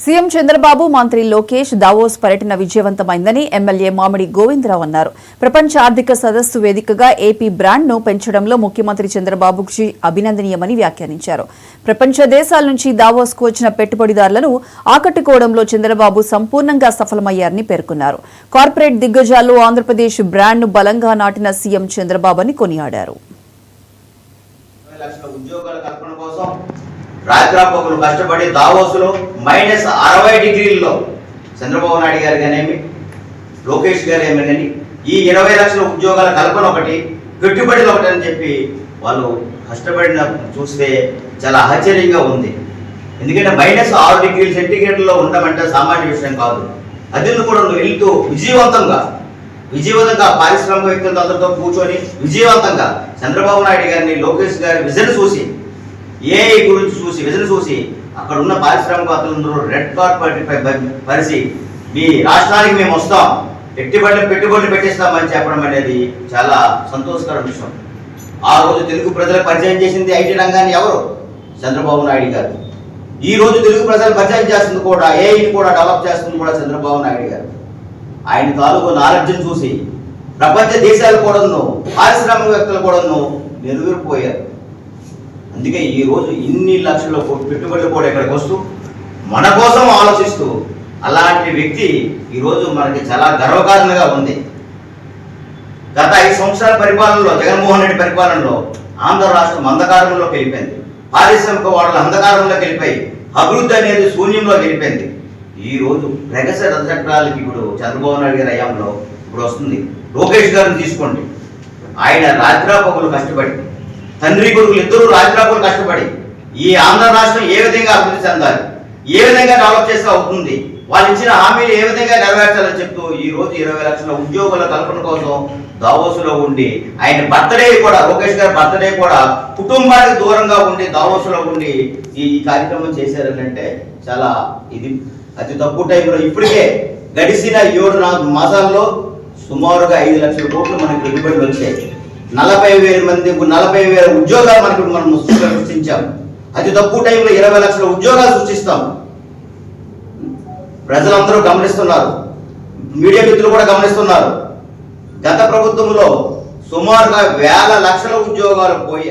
CM Chandrababu మంత్రి Lokesh Davos పర్యటన విజయవంతమైందని MLA మామిడి గోవిందరావు అన్నారు. ప్రపంచ ఆర్థిక సదస్సు వేదికగా ఏపీ బ్రాండ్ను పెంచడంలో ముఖ్యమంత్రి చంద్రబాబుకు అభినందనీయమని వ్యాఖ్యానించారు. ప్రపంచ దేశాల నుంచి దావోస్కు వచ్చిన పెట్టుబడిదారులను ఆకట్టుకోవడంలో చంద్రబాబు సంపూర్ణంగా సఫలమయ్యారని పేర్కొన్నారు. కార్పొరేట్ దిగ్గజాల్లో ఆంధ్రప్రదేశ్ బ్రాండ్ను బలంగా నాటిన సీఎం చంద్రబాబు అని కొనియాడారు. రాత్రాపకులు కష్టపడి దావోసులో -60 డిగ్రీల్లో చంద్రబాబు నాయుడు గారు కానివ్వండి, లోకేష్ గారు ఏమని ఈ 20 లక్షల ఉద్యోగాల కల్పన ఒకటి, పెట్టుబడులు ఒకటి అని చెప్పి వాళ్ళు కష్టపడిన చూస్తే చాలా ఆశ్చర్యంగా ఉంది. ఎందుకంటే -6 డిగ్రీల సెంటీగ్రేడ్లో ఉండమంటే సామాన్య విషయం కాదు. అది కూడా నువ్వు వెళ్తూ విజయవంతంగా పారిశ్రామిక వ్యక్తులతో అందరితో కూర్చొని విజయవంతంగా చంద్రబాబు నాయుడు గారిని, లోకేష్ గారి విజన్ చూసి, ఏఐ గురించి చూసి, విజన్ చూసి అక్కడ ఉన్న పారిశ్రామికవేత్తలందరూ రెడ్ కార్పెట్ పరిచి మీ రాష్ట్రానికి మేము వస్తాం, పెట్టుబడులు పెట్టిస్తామని చెప్పడం అనేది చాలా సంతోషకర విషయం. ఆ రోజు తెలుగు ప్రజలకు పరిచయం చేసింది ఐటీ రంగాన్ని ఎవరు? చంద్రబాబు నాయుడు గారు. ఈ రోజు తెలుగు ప్రజలు పరిచయం చేస్తుంది కూడా, ఏఐని కూడా డెవలప్ చేస్తుంది కూడా చంద్రబాబు నాయుడు గారు. ఆయన తాలూకు నాలెడ్జ్ని చూసి ప్రపంచ దేశాలు కూడాను, పారిశ్రామికవేత్తలు కూడాను నెరువేరిపోయారు. అందుకే ఈ రోజు ఇన్ని లక్షల పెట్టుబడులు కూడా ఇక్కడికి వస్తూ మన కోసం ఆలోచిస్తూ అలాంటి వ్యక్తి ఈరోజు మనకి చాలా గర్వకారణంగా ఉంది. గత 5 సంవత్సరాల పరిపాలనలో, జగన్మోహన్ రెడ్డి పరిపాలనలో ఆంధ్ర రాష్ట్రం అంధకారంలోకి వెళ్ళిపోయింది. పారిశ్రామిక వాడలు అంధకారంలోకి వెళ్ళిపోయి అభివృద్ధి అనేది శూన్యంలోకి వెళ్ళిపోయింది. ఈ రోజు ప్రగతి రథచక్రాలకి ఇప్పుడు చంద్రబాబు నాయుడు గారి హయాంలో ఇప్పుడు వస్తుంది. లోకేష్ గారిని తీసుకోండి, ఆయన రాత్రాపకులు కష్టపడి, తండ్రి కొడుకులు ఇద్దరు రాత్రాపకులు కష్టపడి ఈ ఆంధ్ర రాష్ట్రం ఏ విధంగా అభివృద్ధి చెందాలి, ఏ విధంగా డెవలప్ చేస్తే అవుతుంది, వాళ్ళు ఇచ్చిన హామీలు ఏ విధంగా నెరవేర్చాలని చెప్తూ ఈ రోజు 20 లక్షల ఉద్యోగుల కల్పన కోసం దావోసులో ఉండి, ఆయన బర్త్డే కూడా, లోకేష్ గారి బర్త్డే కూడా కుటుంబానికి దూరంగా ఉండి దావోసులో ఉండి ఈ కార్యక్రమం చేశారంటే చాలా ఇది అతి తక్కువ టైంలో ఇప్పటికే గడిచిన 7 మాసాల్లో సుమారుగా 5 లక్షల కోట్లు మనకి పెట్టుబడులు వచ్చాయి. 40,000 ఉద్యోగాలు మనం సృష్టించాం. అతి తక్కువ టైంలో 20 లక్షల ఉద్యోగాలు సృష్టిస్తాం. ప్రజలందరూ గమనిస్తున్నారు, మీడియా మిత్రులు కూడా గమనిస్తున్నారు. గత ప్రభుత్వంలో సుమారుగా వేల లక్షల ఉద్యోగాలు పోయాయి.